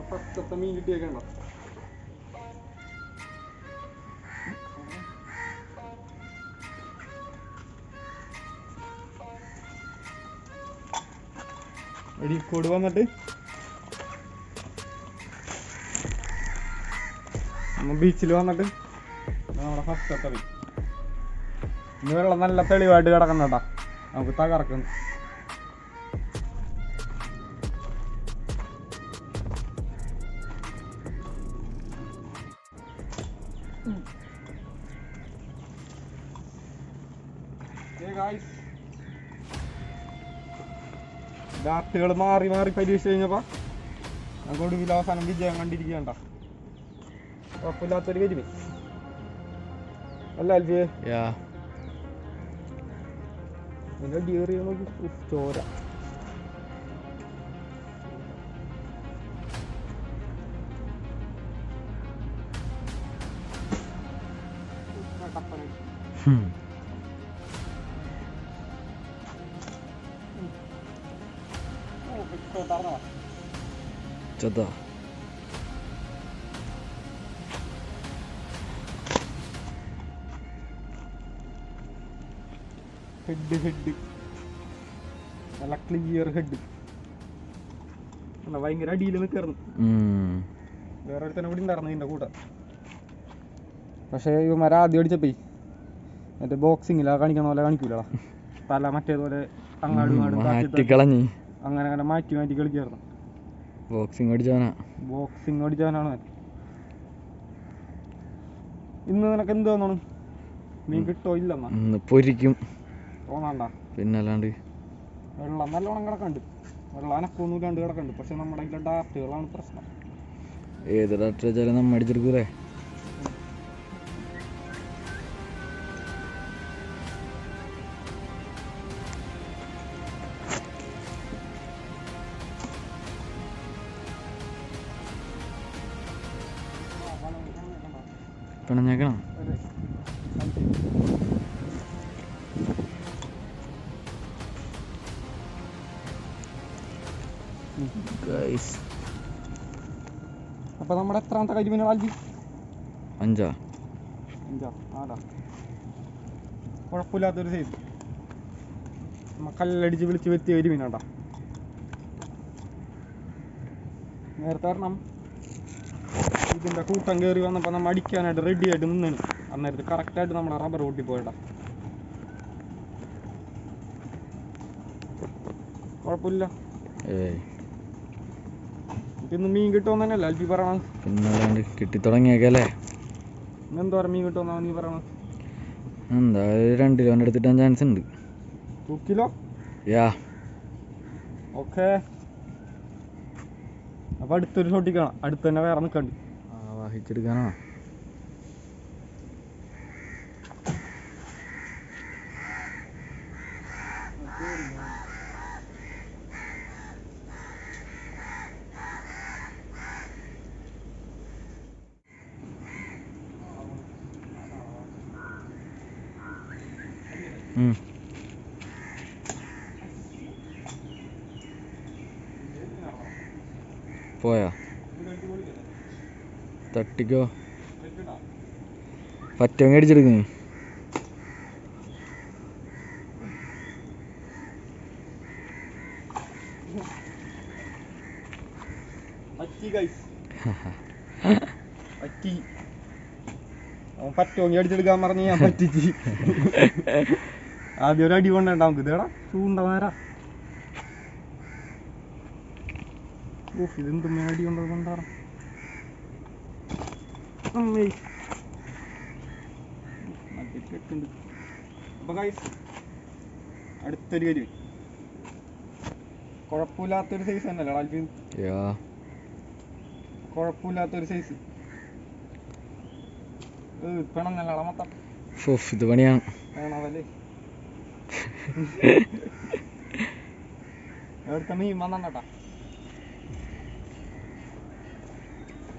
ഫസ്റ്റത്തെ മീൻ കിട്ടിയൊക്കെ ഉണ്ടോ? അഴീക്കോട് വന്നിട്ട് ബീച്ചിൽ വന്നിട്ട് നമ്മുടെ ഫസ്റ്റത്തെ മീൻ. ഇന്ന് വെള്ളം നല്ല തെളിവായിട്ട് കിടക്കണ്ട കേട്ടാ, നമുക്ക് തകർക്കുന്നു. ഡാർട്ടുകൾ മാറി മാറി പരീക്ഷിച്ച് കഴിഞ്ഞപ്പോ നമുക്ക് ഒടുവിൽ അവസാനം വിജയം കണ്ടിരിക്കണ്ട. കുഴപ്പമില്ലാത്തൊരു കരിമീൻ അല്ല അൽഫിയെ? ഇതിന്റെ ഡിയറിയ നോക്കി ചോര. ചെറുതാ ഹെഡ് നല്ല ക്ലിയർ ഹെഡ്. ഭയങ്കര അടിയിൽ നിൽക്കായിരുന്നു. വേറെ ഒരുത്തന്നെ കൂടി ഉണ്ടായിരുന്നു ഇതിന്റെ കൂടെ. പക്ഷേ ഇവന്മാരെ ആദ്യം അടിച്ചപ്പോ മറ്റേ ബോക്സിങ്ങിലാ കാണിക്കണ പോലെ കാണിക്കൂലടാ. തല മറ്റേതുപോലെ അങ്ങാടും ഇങ്ങാടും അങ്ങനെ അങ്ങനെ മാറ്റി മാറ്റി കളിക്കായിരുന്നു. ബോക്സിങ് അടിച്ചവനാണ്. ഇന്ന് നിനക്ക് എന്ത് തോന്നണം? മീൻ കിട്ടോ ഇല്ലെന്നാ പൊരിക്കും തോന്നണ്ട. പിന്നല്ലാണ്ട് വെള്ളം നല്ലോണം കിടക്കണ്ട്, വെള്ളം അനക്കൊന്നും കണ്ട് കിടക്കണ്ട്. പക്ഷെ നമ്മുടെ ഇതിലെ ഡാർട്ടുകളാണ് പ്രശ്നം. ഏത് ഡാർട്ട് വെച്ചാലും നമ്മ അടിച്ചെടുക്കൂലേ? പിണഞ്ഞേക്കണം. അപ്പൊ നമ്മുടെ എത്രാമത്തെ കരിമീനാണ്? 5 കുഴപ്പമില്ലാത്തൊരു സൈസ്. നമ്മ കല്ലടിച്ച് വിളിച്ച് വെത്തിയ കരിമീനാണ്ടാ. നേരത്തെ കാരണം ഇതിന്റെ കൂട്ടം കയറി വന്നപ്പോൾ നമ്മൾ അടിക്കാനായിട്ട് റെഡി ആയിട്ട് നിന്നാണ്. അന്നേരത്ത് കറക്റ്റായിട്ട് നമ്മുടെ റബ്ബർ പൊട്ടിപ്പോയടാ. കുഴപ്പമില്ല. ഇന്ന് മീൻ കിട്ടുമെന്ന് തന്നെയല്ല അൽഫി പറയണത്. പിന്നെ കിട്ടി തുടങ്ങിയേക്കല്ലേ? എന്തോരം മീൻ കിട്ടുമെന്നാണ് നീ പറയണത്? എന്തായാലും 2 കിലോന്റെ അടുത്തിട്ടാൻ ചാൻസ് ഉണ്ട്. 2 കിലോ? ഓക്കെ. അപ്പൊ അടുത്തൊരു ഷോട്ടിൽ കാണാം. അടുത്ത് തന്നെ വേറെ നിൽക്കണ്ട്. വാഹിച്ചെടുക്കാനോ? പോയാ തട്ടിക്കോ? പറ്റുമെങ്കിൽ അടിച്ചെടുക്കുന്നേ. പറ്റുമെങ്കിൽ അടിച്ചെടുക്കാൻ പറഞ്ഞ് ഞാൻ പറ്റിച്ച്. ആദ്യം ഒരു അടി കൊണ്ടേണ്ട നമുക്ക്. ഇതേടാ ചൂണ്ട നേരാ. ഇതെന്ത് മേടി കൊണ്ടുണ്ടാറ. അടുത്തൊരു കാര്യം കുഴപ്പമില്ലാത്തൊരു സൈസ് തന്നെയല്ലേ ആൽഫി? കുഴപ്പമില്ലാത്തൊരു സൈസ്. പിണന്നല്ല മൊത്തം. ഇത് പണിയാണ്. വേണവല്ലേ? എവിടുത്തെ മീൻ വന്നണ്ടാ.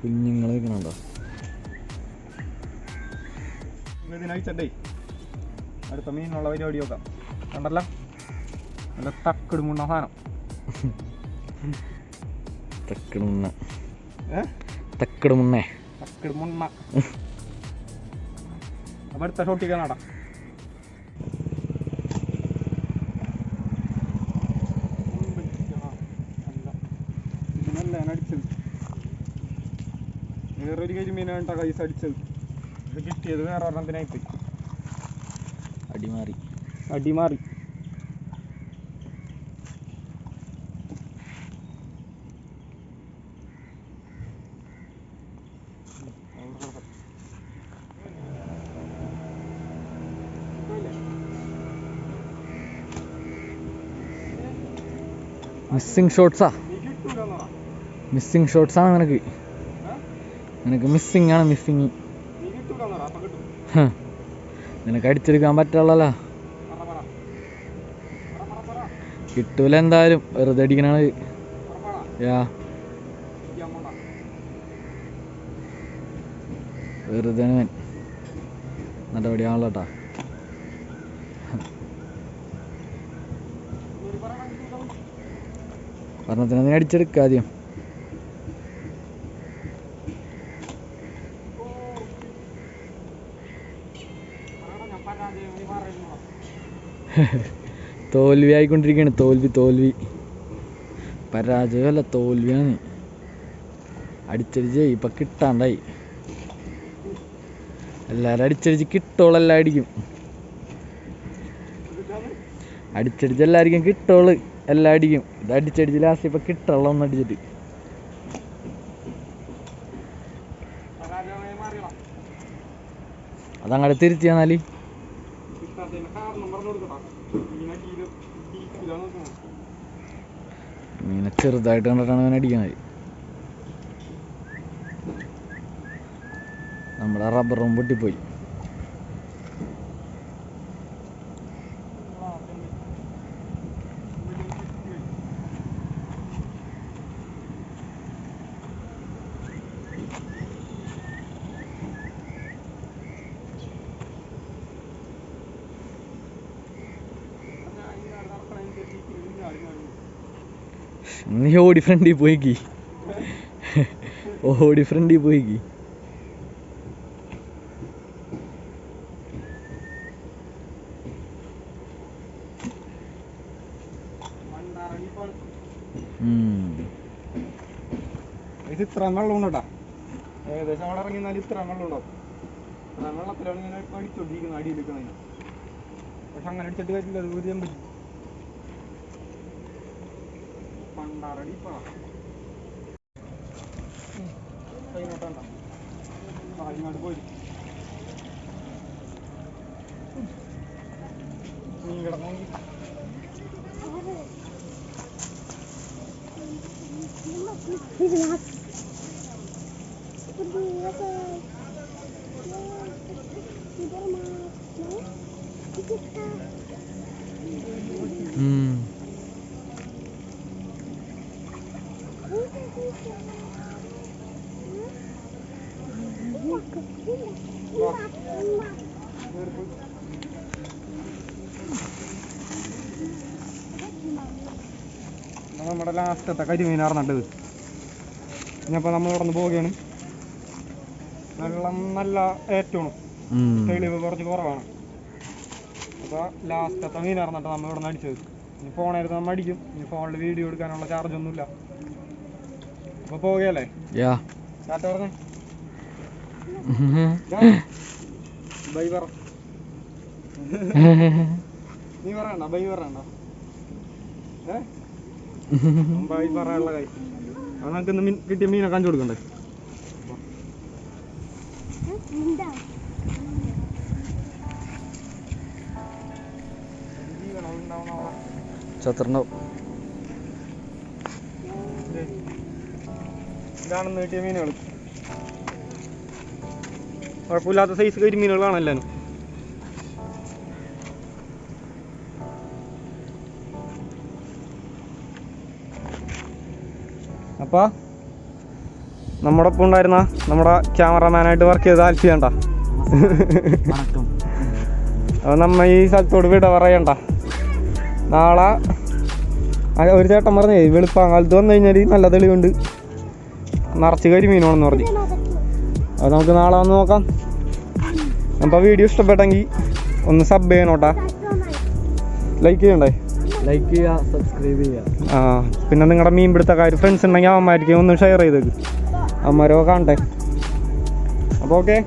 കുഞ്ഞുങ്ങളെ കാണണ്ടോ? ഇതിനയച്ചേ അടുത്ത മീനുള്ള പരിപാടി നോക്കാം. കണ്ടല്ല നല്ല തക്കിടുമുണ്ണ സാധനം. തക്കിടുമുണ്ണ തക്കട് മുന്നേ മുണ്ണ. അപ്പം അടുത്ത ഷോട്ടിക്കാനാടാ. ഇതിനല്ല ഞാൻ അടിച്ചത്, വേറൊരു കരിമീനാണ് കേട്ടോ കൈസ് അടിച്ചത്. ഇത് കിട്ടിയത് വേറെ ഒരെണ്ണത്തിനായിപ്പോയി. അടിമാറി. മിസ്സിങ് ഷോട്ട്സാ നിനക്ക് മിസ്സിങ് ആണ്. നിനക്ക് അടിച്ചെടുക്കാൻ പറ്റുള്ളല്ലോ. കിട്ടൂല എന്തായാലും, വെറുതെ അടിക്കണത്. വെറുതെ നടപടിയാണല്ലോ കേട്ടാ. പറഞ്ഞത്തിന് നീ അടിച്ചെടുക്കുക ആദ്യം. തോൽവി ആയിക്കൊണ്ടിരിക്കുകയാണ്. തോൽവി പരാജയമല്ല, തോൽവിയാണ്. അടിച്ചടിച്ച് ഇപ്പം കിട്ടാണ്ടായി. എല്ലാവരും അടിച്ചടിച്ച് കിട്ടോളെല്ലാം അടിക്കും. അടിച്ചടിച്ച് എല്ലാവർക്കും കിട്ടോള് എല്ലാം അടിക്കും. ഇത് അടിച്ചടിച്ച് ലാസ്റ്റ് ഇപ്പം കിട്ടുള്ള ഒന്ന് അടിച്ചിട്ട്. അതങ്ങടെ തിരിച്ചു തന്നാല് മീനെ ചെറുതായിട്ട് കണ്ടിട്ടാണ് അവൻ അടിക്കണത്. നമ്മുടെ റബ്ബറും പൊട്ടിപ്പോയി. നീ ഓടി ഫ്രണ്ടിൽ പോയിക്ക്. ഇത് ഇത്ര വെള്ളം ഉണ്ടോ? ഏകദേശം അവിടെ ഇറങ്ങിയാൽ ഇത്ര വെള്ളം ഉണ്ടാവും. ഇത്ര വെള്ളത്തിലാണ് ഇങ്ങനെ അടിച്ചോണ്ടിരിക്കുന്നത്, അടിയിലിരിക്കുന്നതിന്. പക്ഷെ അങ്ങനെ അടിച്ചിട്ട് കാര്യമില്ല, അത് ഊരിയാൻ പറ്റും. പണ്ടാറടി ഇങ്ങോട്ട് പോയി മീൻ കിടന്നു. നമ്മുടെ ലാസ്റ്റത്തെ കരിമീനാർന്നിട്ടത്. ഇനിയപ്പോൾ നമ്മൾ ഇവിടെ നിന്ന് പോവുകയാണ്. വെള്ളം നല്ല ഏറ്റവും തെളിവ് കുറച്ച് കുറവാണ്. അപ്പോൾ ലാസ്റ്റത്തെ മീനാർന്നിട്ട് നമ്മൾ ഇവിടെ നിന്ന് അടിച്ചത്. ഇനി ഫോണായിരുന്നു നമ്മൾ അടിക്കും. ഇനി ഫോണിൽ വീഡിയോ എടുക്കാനുള്ള ചാർജൊന്നുമില്ല. അപ്പോൾ പോവുകയല്ലേ? ടാറ്റ പറഞ്ഞേ. ബൈ പറ. നീ പറയണ്ട, ബൈ പറയണ്ട. ബൈ പറയാനുള്ള കാര്യം. അത് നമുക്ക് ഇന്ന് കിട്ടിയ മീനെ കാണിച്ചു കൊടുക്കണ്ടേ? ഇതാണെന്ന് കിട്ടിയ മീനുകൾ. കുഴപ്പമില്ലാത്ത സൈസ് കരിമീനുകളാണ് എല്ലാവരും. അപ്പോൾ നമ്മുടെ ഒപ്പം ഉണ്ടായിരുന്ന നമ്മുടെ ക്യാമറമാനായിട്ട് വർക്ക് ചെയ്ത് താല്പര്യണ്ട. അപ്പോൾ നമ്മ ഈ സ്ഥലത്തോട് വിട പറയണ്ട. നാളെ ഒരു ചേട്ടൻ പറഞ്ഞേ വെളുപ്പാങ്കാലത്ത് വന്നു കഴിഞ്ഞാൽ നല്ല തെളിവുണ്ട്, നിറച്ച് കരിമീനാണെന്ന് പറഞ്ഞു. അത് നമുക്ക് നാളെ വന്ന് നോക്കാം. അപ്പോൾ വീഡിയോ ഇഷ്ടപ്പെട്ടെങ്കിൽ ഒന്ന് സബ് ചെയ്യണോട്ടാ, ലൈക്ക് ചെയ്യണ്ടേ, ലൈക്ക് ചെയ്യുക, സബ്സ്ക്രൈബ് ചെയ്യുക. പിന്നെ നിങ്ങളുടെ മീൻ പിടുത്തക്കാർ ഫ്രണ്ട്സ് ഉണ്ടെങ്കിൽ അവന്മാർക്ക് ഒന്ന് ഷെയർ ചെയ്തേക്ക്, അവന്മാരോ കാണട്ടെ. അപ്പോൾ ഓക്കെ.